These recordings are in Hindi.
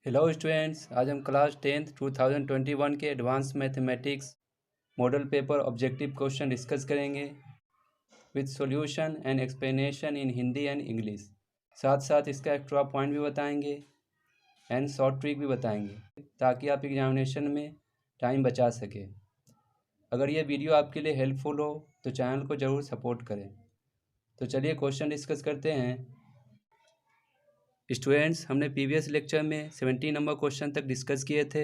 हेलो स्टूडेंट्स, आज हम क्लास 10th 2021 के advance mathematics model paper objective question discuss करेंगे with solution and explanation in Hindi and English. साथ साथ इसका एक्स्ट्रा पॉइंट भी बताएंगे एंड शॉर्ट ट्रिक भी बताएंगे ताकि आप एग्जामिनेशन में टाइम बचा सके। अगर ये वीडियो आपके लिए हेल्पफुल हो तो चैनल को ज़रूर सपोर्ट करें। तो चलिए क्वेश्चन डिस्कस करते हैं। स्टूडेंट्स, हमने प्रीवियस लेक्चर में 70 नंबर क्वेश्चन तक डिस्कस किए थे।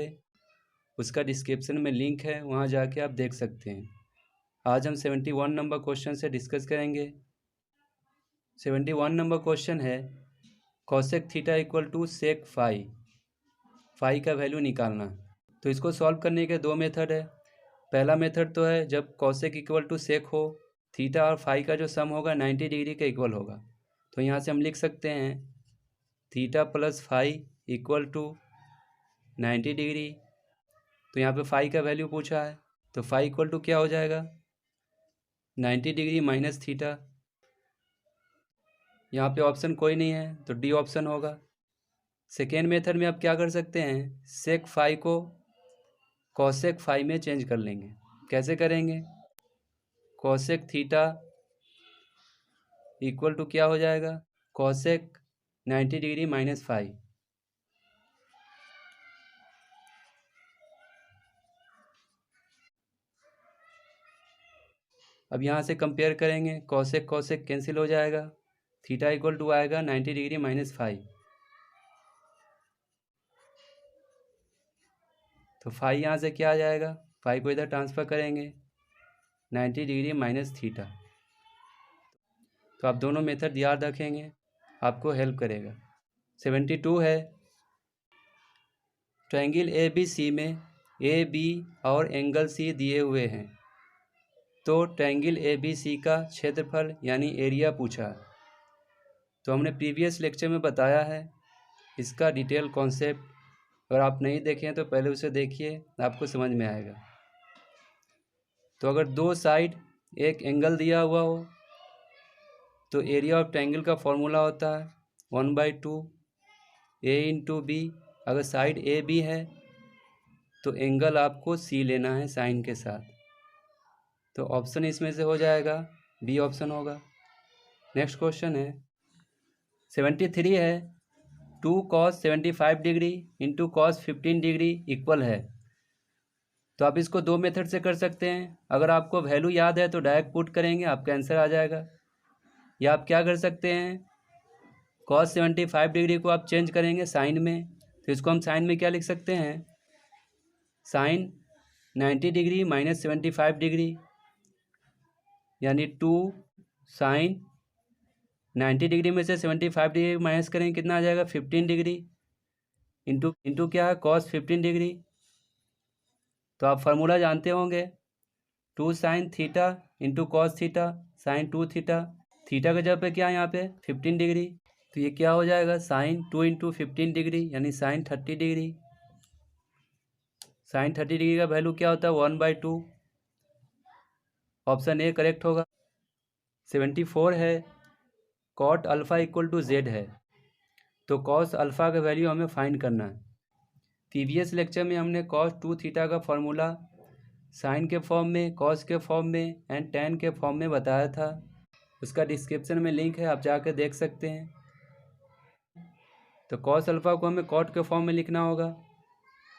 उसका डिस्क्रिप्शन में लिंक है, वहाँ जाके आप देख सकते हैं। आज हम 71 नंबर क्वेश्चन से डिस्कस करेंगे। 71 नंबर क्वेश्चन है cosec theta equal to sec phi, phi का वैल्यू निकालना। तो इसको सॉल्व करने के दो मेथड है। पहला मेथड तो है जब कॉसेक इक्वल टू सेक हो, थीटा और फाई का जो सम होगा 90 डिग्री के इक्वल होगा। तो यहाँ से हम लिख सकते हैं theta plus phi equal to 90 degree. तो यहाँ पे फाई का वैल्यू पूछा है, तो फाई इक्वल टू क्या हो जाएगा 90 डिग्री माइनस थीटा। यहाँ पे ऑप्शन कोई नहीं है तो डी ऑप्शन होगा। सेकेंड मेथड में आप क्या कर सकते हैं, सेक फाई को कॉसेक फाई में चेंज कर लेंगे। कैसे करेंगे, कॉसेक थीटा इक्वल टू क्या हो जाएगा कॉसेक 90 डिग्री माइनस फाई। अब यहाँ से कंपेयर करेंगे, कॉसेक कॉसेक कैंसिल हो जाएगा, थीटा इक्वल टू आएगा 90 डिग्री माइनस फाई। तो फाई यहाँ से क्या आ जाएगा, फाई को इधर ट्रांसफ़र करेंगे 90 डिग्री माइनस थीटा। तो आप दोनों मेथड याद रखेंगे, आपको हेल्प करेगा। 72 है ट्रायंगल ए बी सी में ए बी और एंगल सी दिए हुए हैं। तो ट्रायंगल ए बी सी का क्षेत्रफल यानी एरिया पूछा। तो हमने प्रीवियस लेक्चर में बताया है इसका डिटेल कॉन्सेप्ट। अगर आप नहीं देखें तो पहले उसे देखिए, आपको समझ में आएगा। तो अगर दो साइड एक एंगल दिया हुआ हो तो एरिया ऑफ ट्रायंगल का फॉर्मूला होता है 1/2 ए इंटू बी। अगर साइड ए बी है तो एंगल आपको सी लेना है साइन के साथ। तो ऑप्शन इसमें से हो जाएगा बी ऑप्शन होगा। नेक्स्ट क्वेश्चन है 73 है 2 cos 75 degree into cos 15 degree equal है। तो आप इसको दो मेथड से कर सकते हैं। अगर आपको वैल्यू याद है तो डायरेक्ट पुट करेंगे, आपका आंसर आ जाएगा। या आप क्या कर सकते हैं, cos 75 डिग्री को आप चेंज करेंगे साइन में। तो इसको हम साइन में क्या लिख सकते हैं, साइन 90 डिग्री माइनस 75 डिग्री, यानी 2 साइन 90 डिग्री में से 75 डिग्री माइनस करेंगे, कितना आ जाएगा 15 डिग्री इंटू क्या है cos 15 डिग्री। तो आप फार्मूला जानते होंगे 2 sine theta into cos theta sine 2 theta. Theta के जगह पे क्या है यहाँ पे 15 डिग्री। तो ये क्या हो जाएगा साइन 2 इंटू 15 डिग्री यानी साइन 30 डिग्री। साइन 30 डिग्री का वैल्यू क्या होता है 1/2। ऑप्शन ए करेक्ट होगा। 74 है cot alpha equal to Z है। तो कॉस अल्फ़ा का वैल्यू हमें फाइंड करना है। प्रीवियस लेक्चर में हमने कॉस 2 थीटा का फॉर्मूला साइन के फॉर्म में, कॉस के फॉर्म में एंड टेन के फॉर्म में बताया था। उसका डिस्क्रिप्शन में लिंक है, आप जाकर देख सकते हैं। तो कॉस अल्फ़ा को हमें कॉट के फॉर्म में लिखना होगा।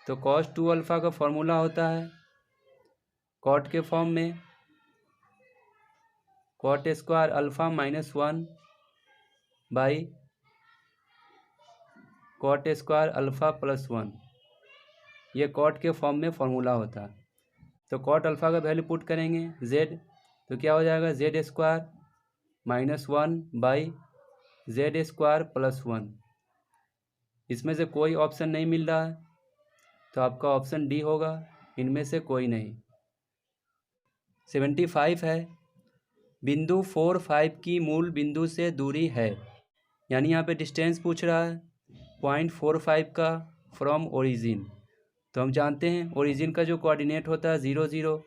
तो कॉस 2 अल्फ़ा का फॉर्मूला होता है कॉट के फॉर्म में cot square alpha minus 1 by cot square alpha plus 1। ये कॉट के फॉर्म में फॉर्मूला होता है। तो कॉट अल्फ़ा का वैल्यू पुट करेंगे जेड, तो क्या हो जाएगा Z square minus 1 by Z square plus 1। इसमें से कोई ऑप्शन नहीं मिल रहा है तो आपका ऑप्शन डी होगा, इनमें से कोई नहीं। 75 है बिंदु 4 5 की मूल बिंदु से दूरी है, यानी यहाँ पे डिस्टेंस पूछ रहा है 0.45 का फ्रॉम ओरिजिन। तो हम जानते हैं ओरिजिन का जो कोऑर्डिनेट होता है 0 0।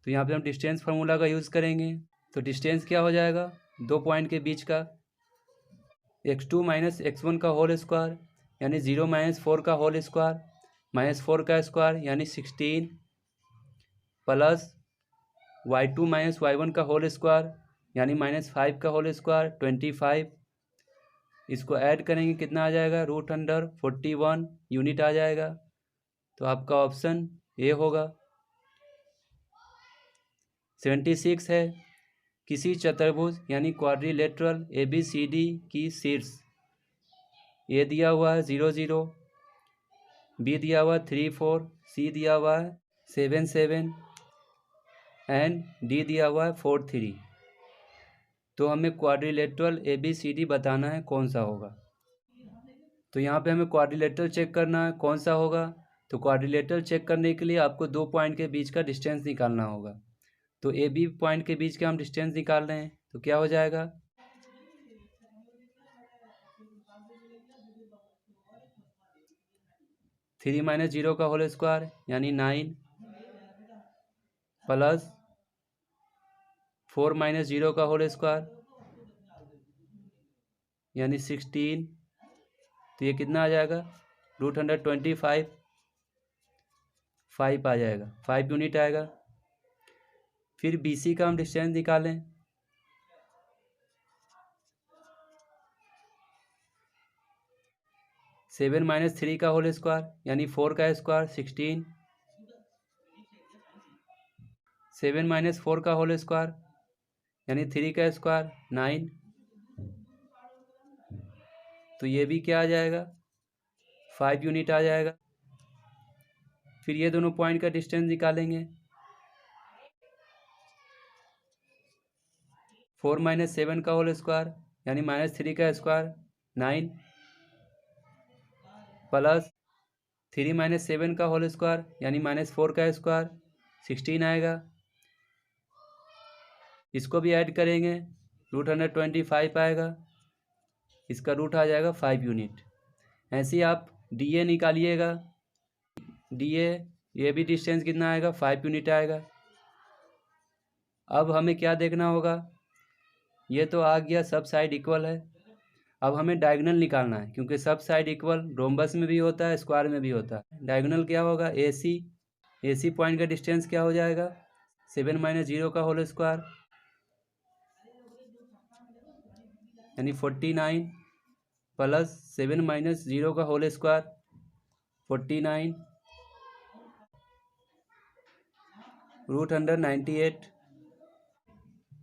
तो यहाँ पे हम डिस्टेंस फार्मूला का यूज़ करेंगे। तो डिस्टेंस क्या हो जाएगा दो पॉइंट के बीच का x2 माइनस x1 का होल स्क्वायर यानी 0 - 4 का होल स्क्वायर, -4 का स्क्वायर यानी 16, प्लस y2 - y1 का होल स्क्वायर यानी -5 का होल स्क्वायर 25। इसको ऐड करेंगे कितना आ जाएगा, √41 यूनिट आ जाएगा। तो आपका ऑप्शन ए होगा। 76 है, किसी चतुर्भुज यानी क्वाड्रिलेटरल ABCD की शीर्ष ए दिया हुआ है 0 0, बी दिया हुआ है 3 4, सी दिया हुआ है 7 7 एंड डी दिया हुआ है 4 3। तो हमें क्वाड्रिलेटरल ABCD बताना है कौन सा होगा। तो यहाँ पे हमें क्वाड्रिलेटरल चेक करना है कौन सा होगा। तो क्वाड्रिलेटरल चेक करने के लिए आपको 2 पॉइंट के बीच का डिस्टेंस निकालना होगा। तो ए बी पॉइंट के बीच का हम डिस्टेंस निकाल रहे हैं, तो क्या हो जाएगा, 3 - 0 का होल स्क्वायर यानी 9, प्लस 4 - 0 का होल स्क्वायर यानी 16। तो ये कितना आ जाएगा, √125, 5 आ जाएगा, 5 यूनिट आएगा। फिर BC का हम डिस्टेंस निकालें, सेवन -3 का होल स्क्वायर यानी 4 का स्क्वायर 16, 7 - 4 का होल स्क्वायर यानी 3 का स्क्वायर 9। तो ये भी क्या आ जाएगा, 5 यूनिट आ जाएगा। फिर ये दोनों पॉइंट का डिस्टेंस निकालेंगे, 4 - 7 का होल स्क्वायर यानी -3 का स्क्वायर 9, प्लस 3 - 7 का होल स्क्वायर यानी -4 का स्क्वायर 16 आएगा। इसको भी ऐड करेंगे, √125 आएगा, इसका रूट आ जाएगा 5 यूनिट। ऐसे ही आप DA निकालिएगा, DA ये भी डिस्टेंस कितना आएगा, 5 यूनिट आएगा। अब हमें क्या देखना होगा, ये तो आ गया सब साइड इक्वल है। अब हमें डायगोनल निकालना है, क्योंकि सब साइड इक्वल रोम्बस में भी होता है, स्क्वायर में भी होता है। डायगोनल क्या होगा, AC पॉइंट का डिस्टेंस क्या हो जाएगा, 7 - 0 का होल स्क्वायर यानी 49, प्लस 7 - 0 का होल स्क्वायर 49, √198।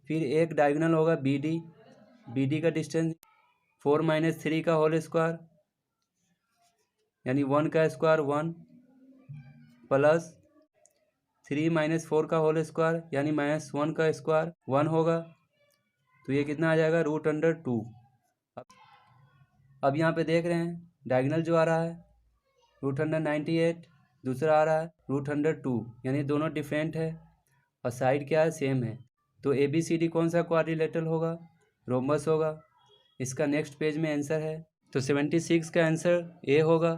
फिर एक डायगोनल होगा BD का डिस्टेंस 4 - 3 का होल स्क्वायर यानी 1 का स्क्वायर 1, प्लस 3 - 4 का होल स्क्वायर यानी -1 का स्क्वायर 1 होगा। तो ये कितना आ जाएगा, √2। अब यहाँ पे देख रहे हैं डायगोनल जो आ रहा है √198, दूसरा आ रहा है √2, यानी दोनों डिफरेंट है और साइड क्या है, सेम है। तो ABCD कौन सा क्वाड्रिलेटरल होगा, रोम्बस होगा। इसका नेक्स्ट पेज में आंसर है। तो 76 का आंसर ए होगा,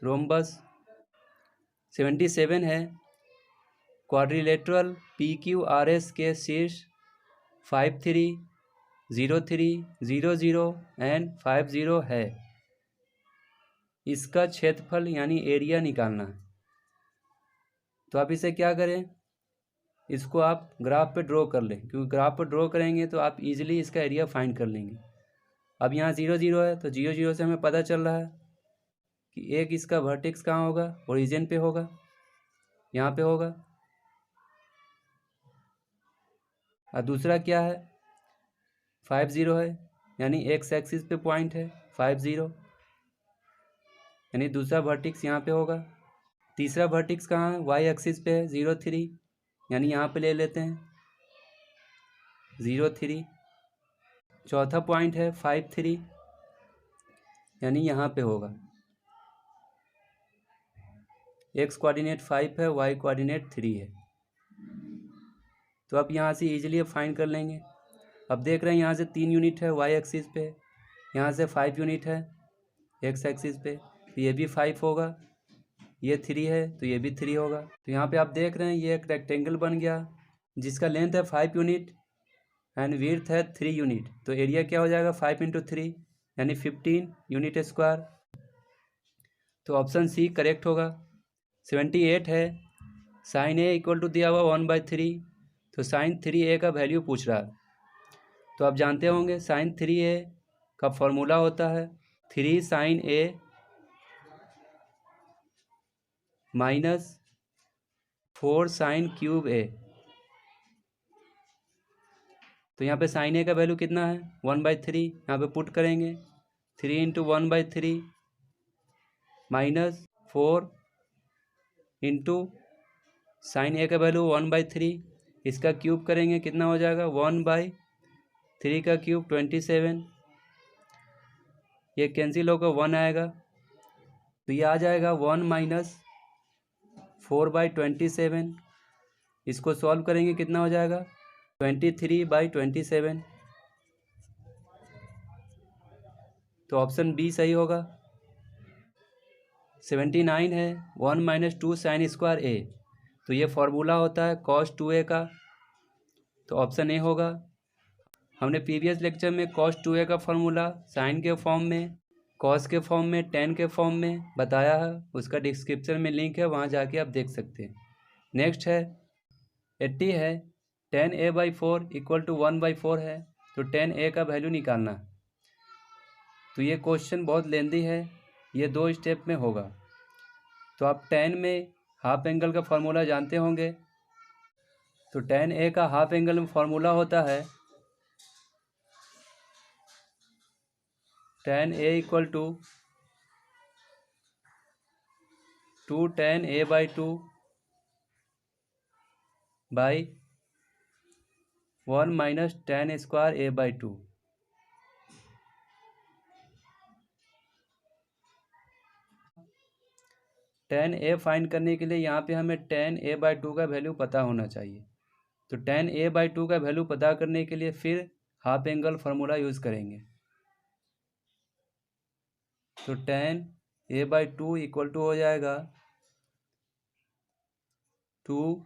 रोम्बस। 77 है, क्वाड्रिलेटरल PQRS के शीर्ष 5 3 0 3 0 0 एंड 5 0 है। इसका क्षेत्रफल यानी एरिया निकालना है। तो आप इसे क्या करें, इसको आप ग्राफ पे ड्रॉ कर लें, क्योंकि ग्राफ पर ड्रॉ करेंगे तो आप इजीली इसका एरिया फाइंड कर लेंगे। अब यहाँ 0 0 है, तो 0 0 से हमें पता चल रहा है कि एक इसका वर्टेक्स कहाँ होगा, ओरिजिन पे होगा, यहाँ पे होगा। और दूसरा क्या है, 5 0 है, यानी एक्स एक्सिस पे पॉइंट है 5 0, यानी दूसरा वर्टेक्स यहाँ पे होगा। तीसरा वर्टेक्स कहाँ है, वाई एक्सिस पे है 0 3, यानी यहाँ पे ले लेते हैं 0 3। चौथा पॉइंट है 5 3, यानी यहाँ पे होगा। एक्स कोऑर्डिनेट 5 है, वाई कोऑर्डिनेट 3 है। तो अब यहाँ से इजीली फाइंड कर लेंगे। अब देख रहे हैं यहाँ से 3 यूनिट है वाई एक्सिस पे, यहाँ से 5 यूनिट है एक्स एक्सिस पे, तो ये भी 5 होगा। ये 3 है तो ये भी 3 होगा। तो यहाँ पे आप देख रहे हैं ये एक रेक्टेंगल बन गया जिसका लेंथ है 5 यूनिट एंड विड्थ है 3 यूनिट। तो एरिया क्या हो जाएगा, 5 × 3 यानी 15 यूनिट स्क्वायर। तो ऑप्शन सी करेक्ट होगा। 78 है, साइन ए इक्वल टू दिया हुआ 1/3, तो साइन 3a का वैल्यू पूछ रहा है। तो आप जानते होंगे साइन 3a का फॉर्मूला होता है 3 sine a minus 4 sine cube a। तो यहाँ पे साइन ए का वैल्यू कितना है 1/3, यहाँ पे पुट करेंगे 3 इंटू 1/3 माइनस 4 इंटू साइन ए का वैल्यू 1/3, इसका क्यूब करेंगे कितना हो जाएगा 1/3 का क्यूब 27, ये कैंसिल होकर 1 आएगा, तो ये आ जाएगा 1 माइनस 4/27। इसको सॉल्व करेंगे कितना हो जाएगा 23/27। तो ऑप्शन बी सही होगा। 79 है, 1 माइनस 2 साइन स्क्वायर ए, तो ये फॉर्मूला होता है cos 2a का, तो ऑप्शन ए होगा। हमने प्रीवियस लेक्चर में cos 2a का फॉर्मूला साइन के फॉर्म में, कॉस के फॉर्म में, टेन के फॉर्म में बताया है, उसका डिस्क्रिप्शन में लिंक है, वहाँ जाके आप देख सकते हैं। नेक्स्ट है 80 है, 10a/4 इक्वल टू 1/4 है, तो 10a का वैल्यू निकालना। तो ये क्वेश्चन बहुत लेंदी है, ये 2 स्टेप में होगा। तो आप 10 में हाफ एंगल का फॉर्मूला जानते होंगे, तो 10a का हाफ एंगल में फॉर्मूला होता है 10a equal to 10a/2 by 1 minus 10 square a/2। Tan A find करने के लिए यहाँ पे हमें 10a/2 का वैल्यू पता होना चाहिए। तो 10a/2 का वैल्यू पता करने के लिए फिर हाफ एंगल फार्मूला यूज़ करेंगे। तो 10a/2 इक्वल टू हो जाएगा 2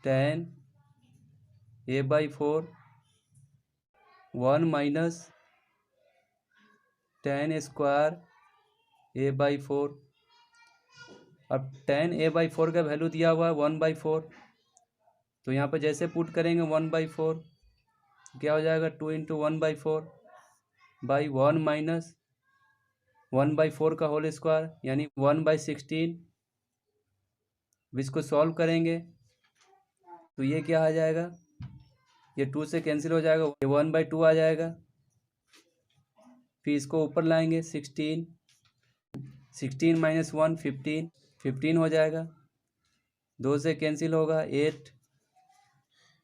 10a/4 1 माइनस 10 स्क्वायर a/4। अब 10a/4 का वैल्यू दिया हुआ है 1/4, तो यहाँ पर जैसे पुट करेंगे 1/4 क्या हो जाएगा 2 इंटू 1/4 बाई 1 माइनस 1/4 का होल स्क्वायर यानी 1/16। इसको सॉल्व करेंगे तो ये क्या आ जाएगा, ये 2 से कैंसिल हो जाएगा, ये 1/2 आ जाएगा। फिर इसको ऊपर लाएंगे 16 माइनस 1 15 हो जाएगा, 2 से कैंसिल होगा 8,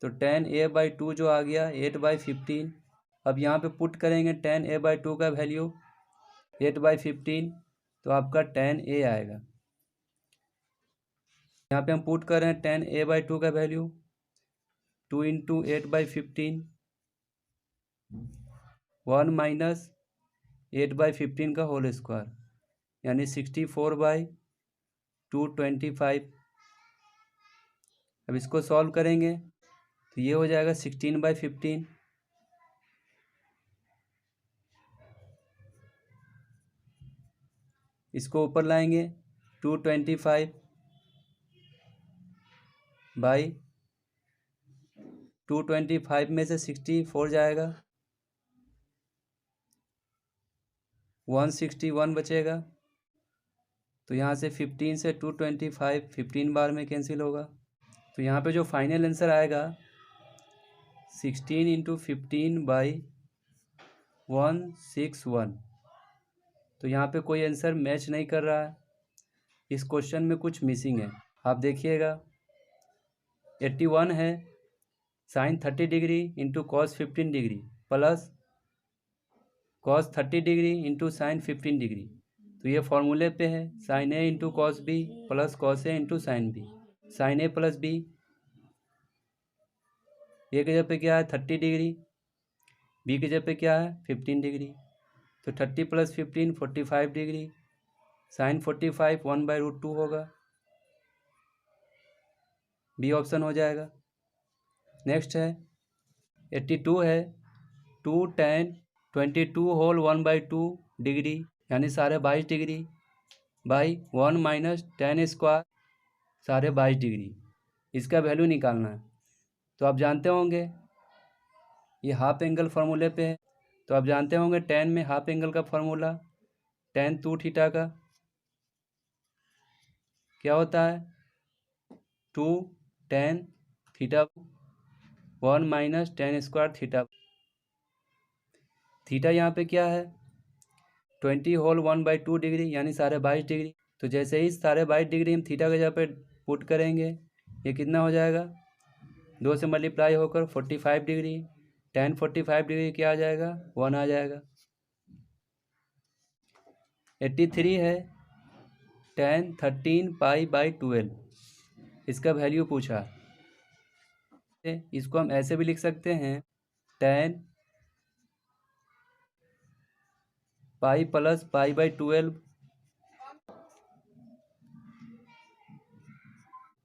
तो 10a/2 जो आ गया 8/15। अब यहाँ पे पुट करेंगे 10a/2 का वैल्यू 8/15, तो आपका 10a आएगा। यहाँ पे हम पुट कर रहे हैं 10a/2 का वैल्यू 2 इंटू 8/15 1 माइनस 8/15 का होल स्क्वायर यानी 64/225। अब इसको सॉल्व करेंगे तो ये हो जाएगा 16/15। इसको ऊपर लाएंगे 225 बाई 225 में से 64 जाएगा 161 बचेगा, तो यहाँ से 15 से 225 15 बार में कैंसिल होगा, तो यहाँ पे जो फाइनल आंसर आएगा 16 इंटू 15/161। तो यहाँ पे कोई आंसर मैच नहीं कर रहा है, इस क्वेश्चन में कुछ मिसिंग है। आप देखिएगा 81 है, sine 30 degree into cos 15 degree plus cos 30 degree into sine 15 degree, तो ये फॉर्मूले पे है sine A into cos B plus cos A into sine B. Sine A plus B, A की जगह पे क्या है 30 डिग्री, बी की जगह पे क्या है 15 डिग्री, तो 30 प्लस 15 45 डिग्री, साइन 45 1/√2 होगा, बी ऑप्शन हो जाएगा। नेक्स्ट है 82 है, 2 tan 22 होल 1/2 डिग्री यानी 22.5 degree by 1 minus ten square 22.5 degree, इसका वैल्यू निकालना है। तो आप जानते होंगे ये हाफ एंगल फार्मूले पे है, तो आप जानते होंगे टेन में हाफ एंगल का फार्मूला टेन 2 थीटा का क्या होता है, 2 tan theta 1 minus ten square theta. Theta यहाँ पे क्या है 20 होल 1/2 डिग्री यानी 22.5 डिग्री। तो जैसे ही 22.5 डिग्री हम थीटा की जगह पे पुट करेंगे ये कितना हो जाएगा, 2 से मल्टीप्लाई होकर 45 डिग्री, टेन 45 डिग्री क्या आ जाएगा 1 आ जाएगा। 83 है टेन 13 पाई/12, इसका वैल्यू पूछा। इसको हम ऐसे भी लिख सकते हैं टेन पाई प्लस पाई/12।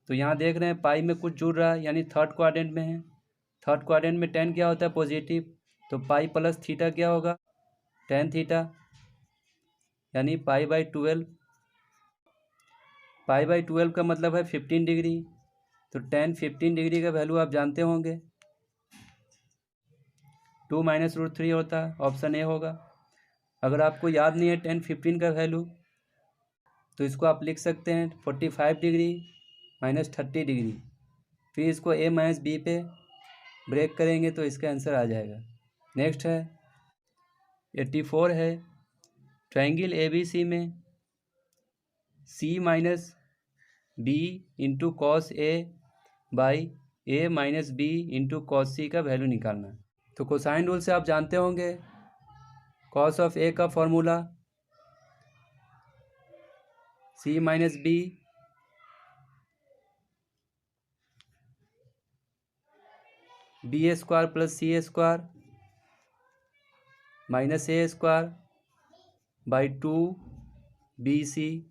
तो यहाँ देख रहे हैं पाई में कुछ जुड़ रहा है यानी थर्ड क्वाड्रेंट में है। थर्ड क्वाड्रेंट में टेन क्या होता है पॉजिटिव, तो पाई प्लस थीटा क्या होगा टेन थीटा यानी पाई/12। पाई/12 का मतलब है 15 डिग्री, तो टेन 15 डिग्री का वैल्यू आप जानते होंगे 2 माइनस रूट 3 होता है, ऑप्शन ए होगा। अगर आपको याद नहीं है टेन 15 का वैल्यू तो इसको आप लिख सकते हैं 45 डिग्री माइनस 30 डिग्री, फिर इसको ए माइनस बी पे ब्रेक करेंगे तो इसका आंसर आ जाएगा। नेक्स्ट है 84 है ट्रायंगल ABC में C minus B into cos A by A minus B into cos C का वैल्यू निकालना है। तो कोसाइन रूल से आप जानते होंगे कॉस ऑफ ए का formula C minus B B² plus C² minus A² by 2BC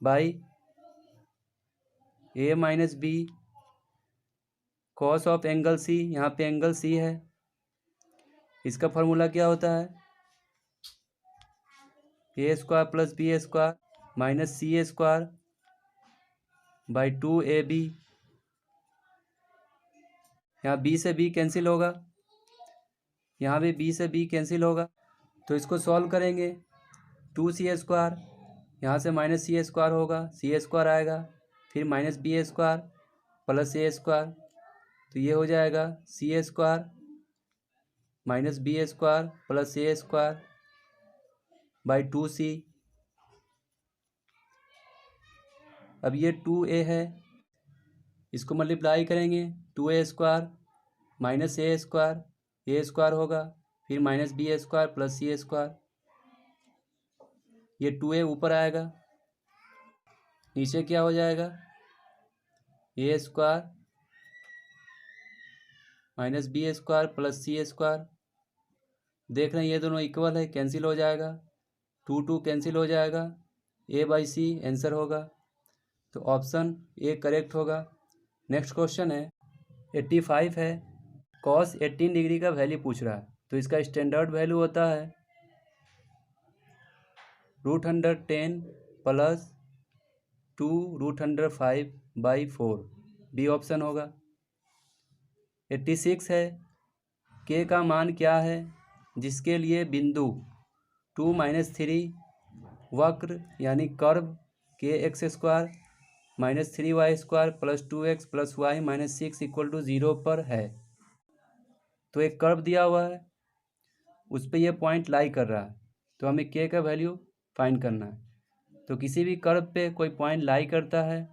by A minus B cos of angle C, यहाँ पे एंगल C है, इसका फॉर्मूला क्या होता है A² plus B² minus C² by 2AB। यहाँ B से B कैंसिल होगा, यहाँ भी B से B कैंसिल होगा, तो इसको सॉल्व करेंगे 2C², यहाँ से माइनस C² होगा, C² आएगा, फिर माइनस B² प्लस A², तो ये हो जाएगा C² minus B² plus A² by 2C। अब ये 2A है, इसको मल्टीप्लाई करेंगे 2A² माइनस A² होगा, फिर माइनस B² प्लस C², ये 2A ऊपर आएगा, नीचे क्या हो जाएगा A² minus B² plus C²। देख रहे हैं ये दोनों इक्वल है, कैंसिल हो जाएगा, 2 कैंसिल हो जाएगा, A/C आंसर होगा, तो ऑप्शन ए करेक्ट होगा। नेक्स्ट क्वेश्चन है 85 है कॉस 18 डिग्री का वैल्यू पूछ रहा है, तो इसका स्टैंडर्ड वैल्यू होता है √110 प्लस 2√105/4, बी ऑप्शन होगा। 86 है के का मान क्या है जिसके लिए बिंदु 2-3 वक्र यानी curve kx² minus 3y² plus 2x plus y minus 6 = 0 पर है। तो एक कर्व दिया हुआ है उस पर यह पॉइंट लाई कर रहा है, तो हमें के का वैल्यू फाइंड करना है। तो किसी भी कर्व पे कोई पॉइंट लाई करता है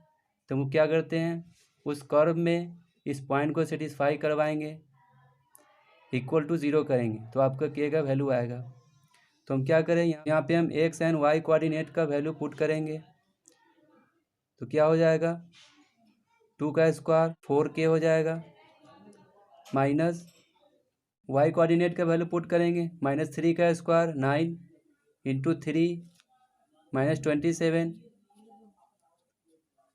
तो हम क्या करते हैं उस कर्व में इस पॉइंट को सेटिस्फाई करवाएंगे, = 0 करेंगे तो आपका के का वैल्यू आएगा। तो हम क्या करें यहाँ पे हम एक्स एंड वाई कोऑर्डिनेट का वैल्यू पुट करेंगे, तो क्या हो जाएगा 2 का स्क्वायर 4k हो जाएगा, माइनस वाई कोऑर्डिनेट का वैल्यू पुट करेंगे -3 का square 9 into 3 minus 27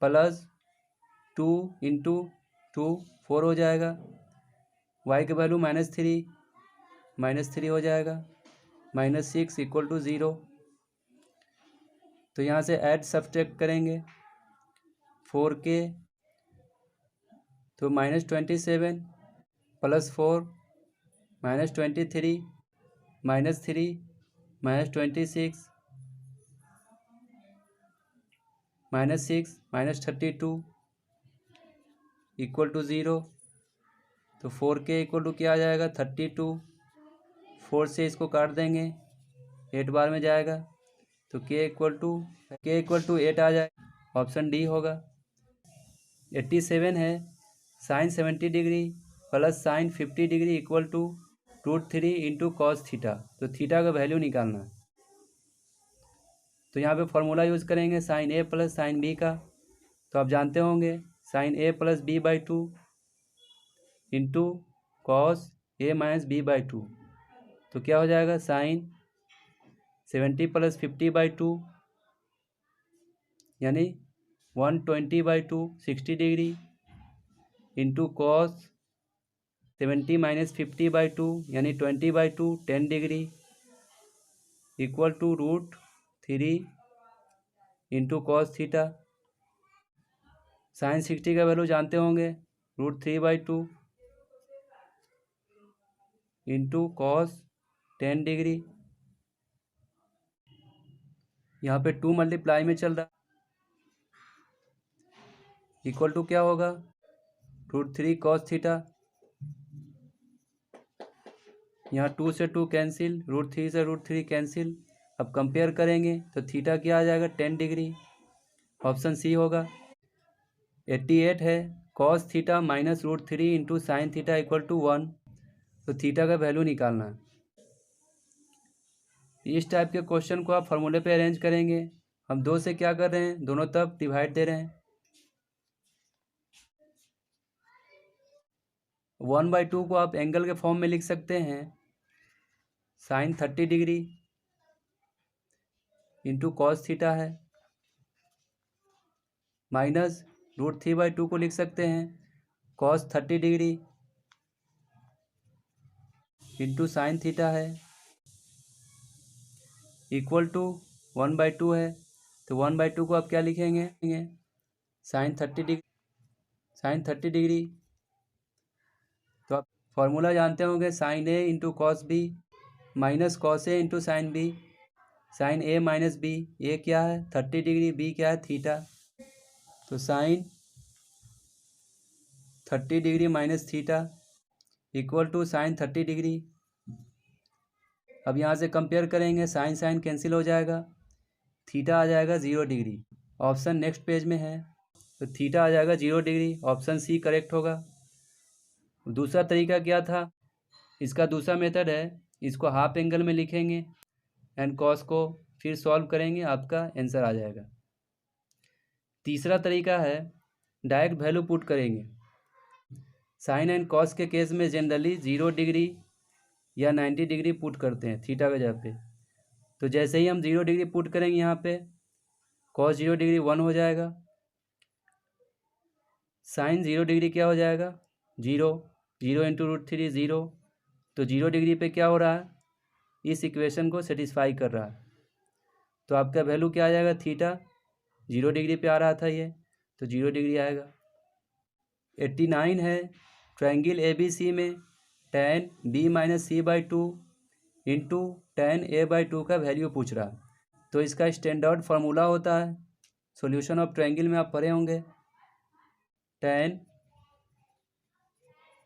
plus 2 into 2 4 हो जाएगा, वाई का वैल्यू -3 हो जाएगा, -6 = 0। तो यहाँ से ऐड सब्ट्रैक्ट करेंगे 4k, तो -27 + 4 -23 -3 -26 -6 -32 = 0। तो 4k = क्या आ जाएगा 32। 4 से इसको काट देंगे 8 बार में जाएगा, तो k = 8 आ जाएगा। ऑप्शन डी होगा। 87 है sin 70 degree + sin 50 degree = √3 × cos theta. तो थीटा का वैल्यू निकालना है। तो यहाँ पे फॉर्मूला यूज़ करेंगे sin a + sin b का। तो आप जानते होंगे sin a + b/2 × cos a - b/2। तो क्या हो जाएगा sin 70 + 50/2 यानी 120/2 60 डिग्री × cos 70 - 50/2 यानी 20/2 10 डिग्री = √3 × cos थीटा। sin 60 का वैल्यू जानते होंगे √3/2 × cos 10 डिग्री। यहाँ पे 2 मल्टीप्लाई में चल रहा = क्या होगा √3 cos थीटा। यहाँ 2 से 2 कैंसिल, √3 से √3 कैंसिल। अब कंपेयर करेंगे तो थीटा क्या आ जाएगा 10 डिग्री। ऑप्शन सी होगा। 88 है cos थीटा -√3 × sin थीटा = 1। तो थीटा का वैल्यू निकालना है। इस टाइप के क्वेश्चन को आप फार्मूले पे अरेंज करेंगे। हम 2 से क्या कर रहे हैं, दोनों तरफ डिवाइड दे रहे हैं। 1/2 को आप एंगल के फॉर्म में लिख सकते हैं sin 30 डिग्री × cos थीटा है, माइनस √3/2 को लिख सकते हैं cos 30 डिग्री × sin थीटा है, = 1/2 है। तो 1/2 को आप क्या लिखेंगे sin 30 डिग्री। तो आप फॉर्मूला जानते होंगे sin a × cos b - cos a × sin b। sin a - b, a क्या है 30 डिग्री, b क्या है थीटा। तो sin 30 degree - theta = sin 30 degree. अब यहाँ से कंपेयर करेंगे sin कैंसिल हो जाएगा, थीटा आ जाएगा 0 डिग्री। ऑप्शन नेक्स्ट पेज में है, तो थीटा आ जाएगा 0 डिग्री। ऑप्शन सी करेक्ट होगा। दूसरा तरीका क्या था, इसका दूसरा मेथड है, इसको हाफ एंगल में लिखेंगे एंड कॉस को फिर सॉल्व करेंगे, आपका आंसर आ जाएगा। तीसरा तरीका है डायरेक्ट वैल्यू पुट करेंगे। साइन एंड कॉस के केस में जनरली 0 डिग्री या 90 डिग्री पुट करते हैं थीटा के जगह पे। तो जैसे ही हम 0 डिग्री पुट करेंगे यहाँ पे कॉस 0 डिग्री 1 हो जाएगा, साइन 0 डिग्री क्या हो जाएगा 0 × √3 0। तो 0 डिग्री पे क्या हो रहा है, इस इक्वेशन को सेटिस्फाई कर रहा है। तो आपका वैल्यू क्या आ जाएगा थीटा 0 डिग्री पे आ रहा था ये, तो 0 डिग्री आएगा। 89 है ट्रायंगल ABC में tan B - C/2 × tan A/2 का वैल्यू पूछ रहा है। तो इसका स्टैंडर्ड फार्मूला होता है, सॉल्यूशन ऑफ ट्रायंगल में आप पढ़े होंगे, tan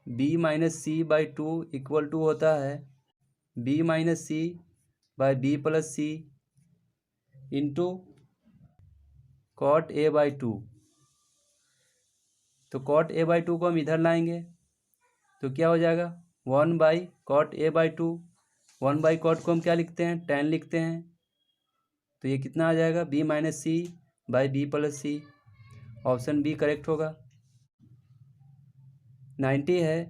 B - C/2 = होता है B - C/B + C × cot A/2। तो cot A/2 को हम इधर लाएंगे तो क्या हो जाएगा 1/cot A/2। 1/cot को हम क्या लिखते हैं tan लिखते हैं, तो ये कितना आ जाएगा B - C/B + C। Option B correct होगा। 90 है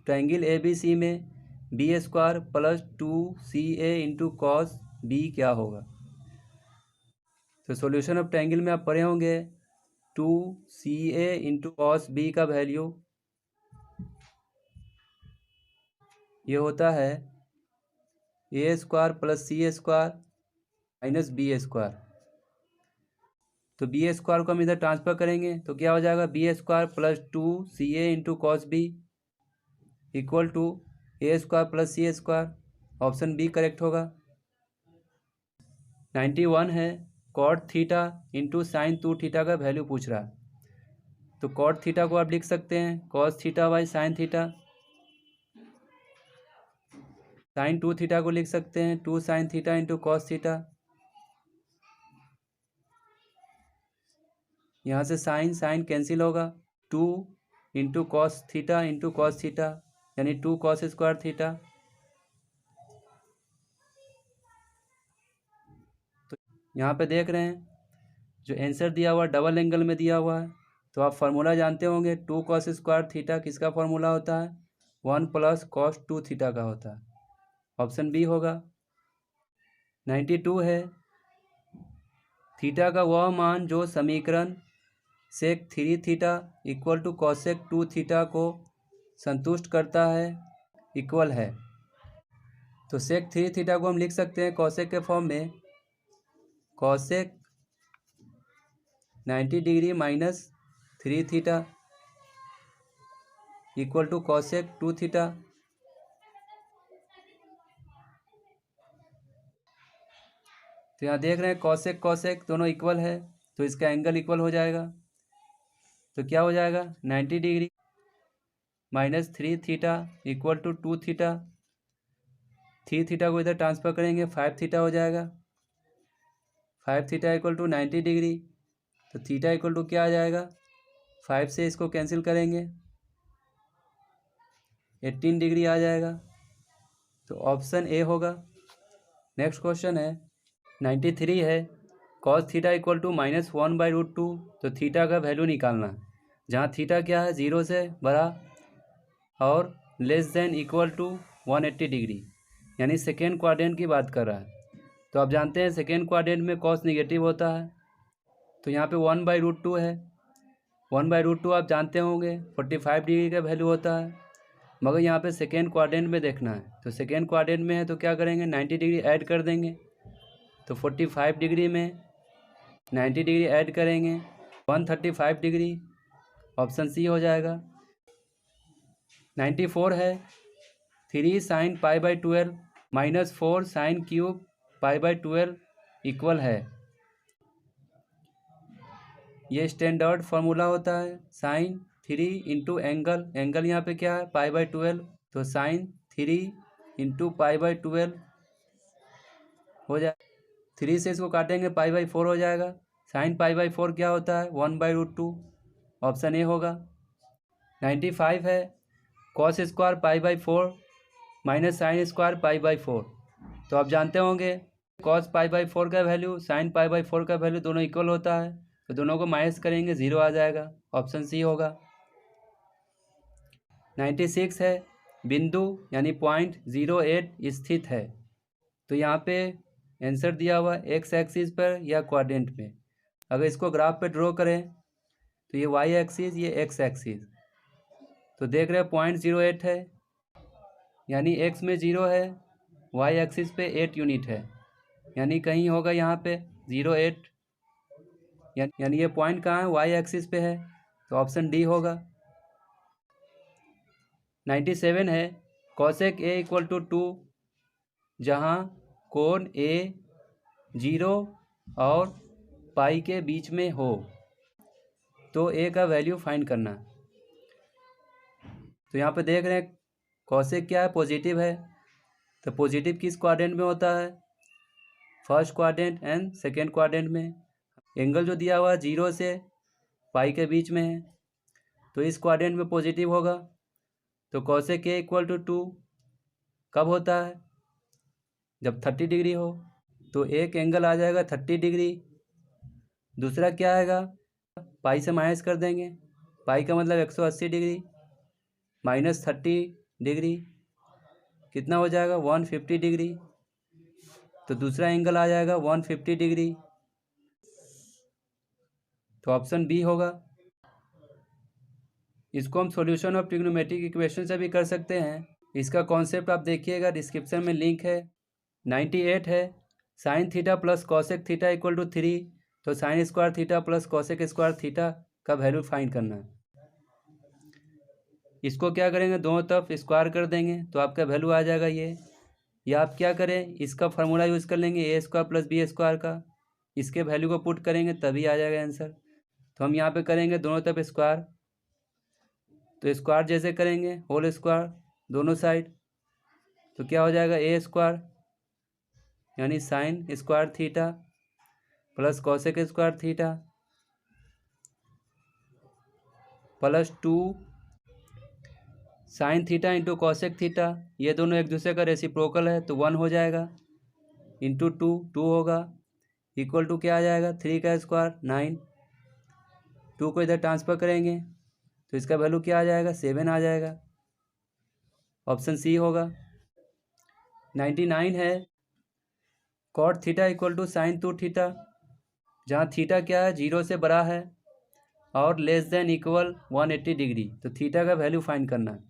ट्रायंगल ABC में B² + 2CA × cos B क्या होगा। तो सॉल्यूशन ऑफ ट्रायंगल में आप पढ़े होंगे 2CA × cos B का वैल्यू ये होता है A² + C² - B²। तो बी स्क्वायर को हम इधर ट्रांसफर करेंगे तो क्या हो जाएगा, B square plus 2ca into cos B equal to A square plus C square. Option B correct होगा। 91 है, cot theta into sine 2 theta का वैल्यू पूछ रहा है। तो कॉट थीटा को आप लिख सकते हैं cos theta by sine theta, sine 2 theta को लिख सकते हैं 2 sine theta into cos theta. यहाँ से साइन साइन कैंसिल होगा, 2 into cos theta into cos theta यानी 2 कॉस स्क्वायर थीटा। तो यहाँ पे देख रहे हैं जो आंसर दिया हुआ डबल एंगल में दिया हुआ है, तो आप फार्मूला जानते होंगे 2 कॉस स्क्वायर थीटा किसका फार्मूला होता है, 1 प्लस कॉस 2 थीटा का होता है। ऑप्शन बी होगा। 92 है, थीटा का वह मान जो समीकरण sec 3 theta equal to cosec 2 theta को संतुष्ट करता है इक्वल है। तो सेक 3 थीटा को हम लिख सकते हैं कॉसेक के फॉर्म में, cosec 90 degree minus 3 theta equal to cosec 2 theta. तो यहाँ देख रहे हैं कॉसेक कॉसेक दोनों इक्वल है, तो इसका एंगल इक्वल हो जाएगा। तो क्या हो जाएगा, 90 degree minus 3 theta equal to 2 theta. 3 theta को इधर ट्रांसफर करेंगे 5 थीटा हो जाएगा। 5 थीटा इक्वल टू 90 डिग्री, तो थीटा इक्वल टू क्या आ जाएगा, 5 से इसको कैंसिल करेंगे 18 डिग्री आ जाएगा। तो ऑप्शन ए होगा। नेक्स्ट क्वेश्चन है 93 है, कॉस थीटा इक्वल टू -1/√2। तो थीटा का वैल्यू निकालना, जहाँ थीटा क्या है 0 से बड़ा और less than equal to 180 degree, यानी सेकेंड क्वाड्रेंट की बात कर रहा है। तो आप जानते हैं सेकेंड क्वाड्रेंट में कॉस निगेटिव होता है, तो यहाँ पे 1/√2 है। 1/√2 आप जानते होंगे 45 डिग्री का वैल्यू होता है, मगर यहाँ पे सेकेंड क्वाड्रेंट में देखना है। तो सेकेंड क्वाड्रेंट में है तो क्या करेंगे, 90 डिग्री ऐड कर देंगे। तो 45 डिग्री में 90 डिग्री ऐड करेंगे 135 डिग्री। ऑप्शन सी हो जाएगा। 94 है, 3 sine π/12 minus 4 sine cube π/12 equal है। ये स्टैंडर्ड फार्मूला होता है साइन 3 इंटू एंगल, एंगल यहाँ पे क्या है π/12, तो साइन 3 इंटू π/12 हो जाए। 3 से इसको काटेंगे π/4 हो जाएगा। साइन π/4 क्या होता है 1/√2। ऑप्शन ए होगा। 95 है, cos square π/4 minus sine square π/4। तो आप जानते होंगे कॉस π/4 का वैल्यू साइन π/4 का वैल्यू दोनों इक्वल होता है, तो दोनों को माइनस करेंगे 0 आ जाएगा। ऑप्शन सी होगा। 96 है, बिंदु यानी पॉइंट 08 स्थित है। तो यहाँ पे आंसर दिया हुआ एक्स एक्सिस पर या क्वाड्रेंट में। अगर इसको ग्राफ पे ड्रॉ करें तो ये वाई एक्सिस, ये एक्स एक्सिस। तो देख रहे हैं पॉइंट 08 है, यानी एक्स में 0 है, वाई एक्सिस पे 8 यूनिट है, यानी कहीं होगा यहाँ पे 08, यानी ये पॉइंट कहाँ है, वाई एक्सिस पे है, तो ऑप्शन डी होगा। 97 है, कॉसेक ए इक्वल टू 2, जहाँ कोण ए 0 और पाई के बीच में हो, तो ए का वैल्यू फाइंड करना। तो यहाँ पे देख रहे हैं कॉसेक क्या है, पॉजिटिव है। तो पॉजिटिव किस क्वाड्रेंट में होता है, first quadrant and second quadrant में। एंगल जो दिया हुआ है 0 से पाई के बीच में है, तो इस क्वाड्रेंट में पॉजिटिव होगा। तो कॉसेक ए इक्वल टू 2 कब होता है, जब 30 डिग्री हो। तो एक एंगल आ जाएगा 30 डिग्री, दूसरा क्या आएगा, पाई से माइनस कर देंगे, पाई का मतलब 180 डिग्री माइनस 30 डिग्री कितना हो जाएगा 150 डिग्री। तो दूसरा एंगल आ जाएगा 150 डिग्री। तो ऑप्शन बी होगा। इसको हम सॉल्यूशन ऑफ ट्रिग्नोमेट्रिक इक्वेशन से भी कर सकते हैं। इसका कॉन्सेप्ट आप देखिएगा, डिस्क्रिप्शन में लिंक है। 98 है, sine theta plus cosec theta equal to 3। तो sine square theta plus cosec square theta का वैल्यू फाइंड करना है। इसको क्या करेंगे, दोनों तरफ स्क्वायर कर देंगे तो आपका वैल्यू आ जाएगा ये। या आप क्या करें, इसका फार्मूला यूज़ कर लेंगे ए स्क्वायर प्लस बी स्क्वायर का, इसके वैल्यू को पुट करेंगे तभी आ जाएगा आंसर। तो हम यहाँ पे करेंगे दोनों तरफ स्क्वायर, तो स्क्वायर जैसे करेंगे होल स्क्वायर दोनों साइड, तो क्या हो जाएगा ए स्क्वायर यानी sign square theta plus cosec square theta plus 2 sine theta into cosec theta, ये दोनों एक दूसरे का रेसिप्रोकल है तो 1 हो जाएगा, इंटू 2 होगा, इक्वल टू क्या आ जाएगा 3 का स्क्वायर 9, 2 को इधर ट्रांसफ़र करेंगे तो इसका वैल्यू क्या आ जाएगा 7 आ जाएगा, ऑप्शन सी होगा। 99 है cot theta equal to sine 2 theta, जहाँ थीटा क्या है 0 से बड़ा है और लेस देन इक्वल 180 डिग्री, तो थीटा का वैल्यू फाइंड करना है।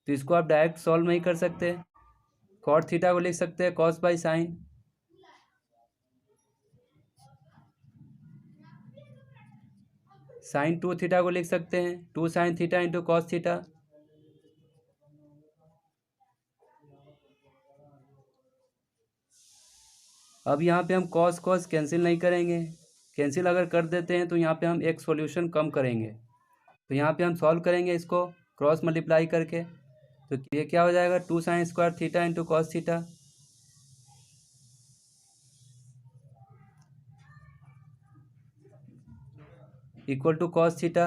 तो इसको आप डायरेक्ट सॉल्व नहीं कर सकते, कॉट थीटा को लिख सकते हैं cos by sine, sine 2 theta को लिख सकते हैं 2 sine theta into cos theta, अब यहाँ पे हम कॉस कॉस कैंसिल नहीं करेंगे, कैंसिल अगर कर देते हैं तो यहाँ पे हम एक सॉल्यूशन कम करेंगे, तो यहाँ पे हम सॉल्व करेंगे इसको क्रॉस मल्टीप्लाई करके, तो ये क्या हो जाएगा 2 sine square theta into cos theta, equal to cos theta,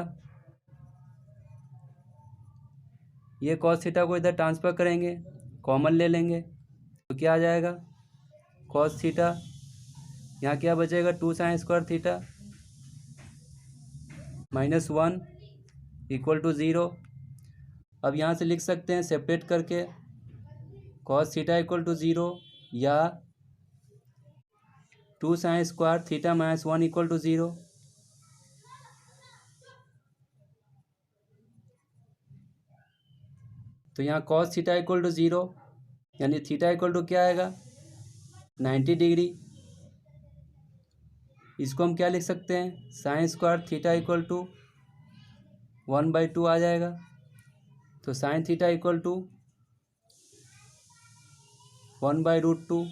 ये कॉस थीटा को इधर ट्रांसफ़र करेंगे कॉमन ले लेंगे तो क्या आ जाएगा कॉस थीटा, यहाँ क्या बचेगा 2 sine square theta -1 equal to 0। अब यहाँ से लिख सकते हैं सेपरेट करके कॉस थीटा इक्वल टू 0 या 2 sine square theta -1 equal to 0। तो यहाँ कॉस थीटा इक्वल टू 0 यानी थीटा इक्वल टू क्या आएगा 90 डिग्री, इसको हम क्या लिख सकते हैं sine square theta equal to 1/2 आ जाएगा, तो sine theta equal to 1/√2,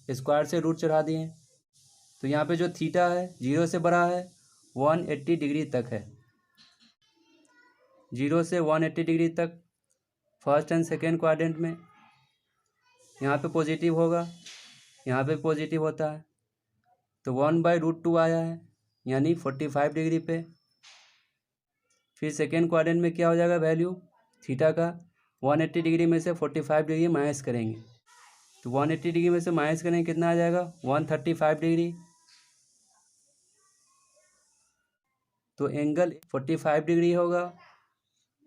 square से रूट चढ़ा दिए, तो यहाँ पे जो थीटा है 0 से बड़ा है 180 डिग्री तक है, 0 से 180 डिग्री तक फर्स्ट एंड सेकेंड क्वाड्रेंट में, यहाँ पे पॉजिटिव होगा यहाँ पे पॉजिटिव होता है, तो 1/√2 आया है यानी 45 डिग्री पे। फिर सेकेंड क्वाड्रेंट में क्या हो जाएगा वैल्यू थीटा का 180 डिग्री में से 45 डिग्री माइनस करेंगे, तो 180 डिग्री में से माइनस करेंगे कितना आ जाएगा 135 डिग्री, तो एंगल 45 डिग्री होगा,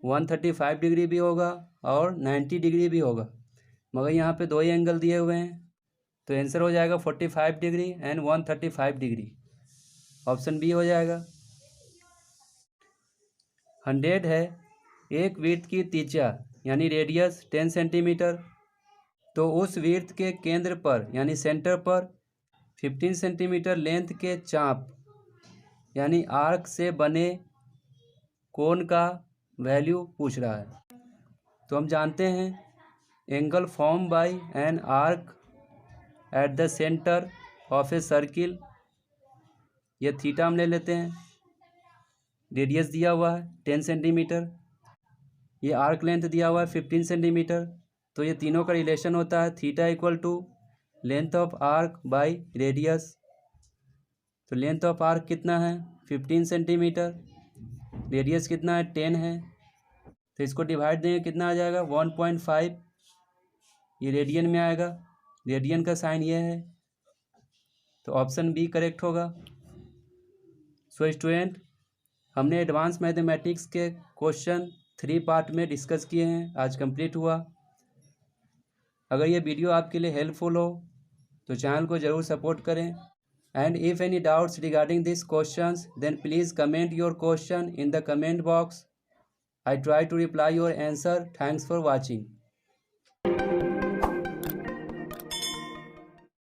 135 डिग्री भी होगा और 90 डिग्री भी होगा, मगर यहाँ पे दो ही एंगल दिए हुए हैं, तो आंसर हो जाएगा 45 degree and 135 degree, option B हो जाएगा। 100 है एक वृत्त की त्रिज्या यानी रेडियस 10 सेंटीमीटर, तो उस वृत्त के केंद्र पर यानी सेंटर पर 15 सेंटीमीटर लेंथ के चाप यानी आर्क से बने कोण का वैल्यू पूछ रहा है। तो हम जानते हैं angle form by an arc at the centre of a circle, ये थीटा हम ले लेते हैं, रेडियस दिया हुआ है 10 सेंटीमीटर, ये आर्क लेंथ दिया हुआ है 15 सेंटीमीटर, तो ये तीनों का रिलेशन होता है theta equal to length of arc by radius, तो लेंथ ऑफ आर्क कितना है 15 सेंटीमीटर, रेडियस कितना है 10 है, तो इसको डिवाइड देंगे कितना आ जाएगा 1.5, ये रेडियन में आएगा, रेडियन का साइन ये है, तो ऑप्शन बी करेक्ट होगा। सो स्टूडेंट हमने एडवांस मैथमेटिक्स के क्वेश्चन 3 पार्ट में डिस्कस किए हैं, आज कंप्लीट हुआ। अगर ये वीडियो आपके लिए हेल्पफुल हो तो चैनल को ज़रूर सपोर्ट करें, and if any doubts regarding this questions then please comment your question in the comment box, I try to reply your answer. Thanks for watching.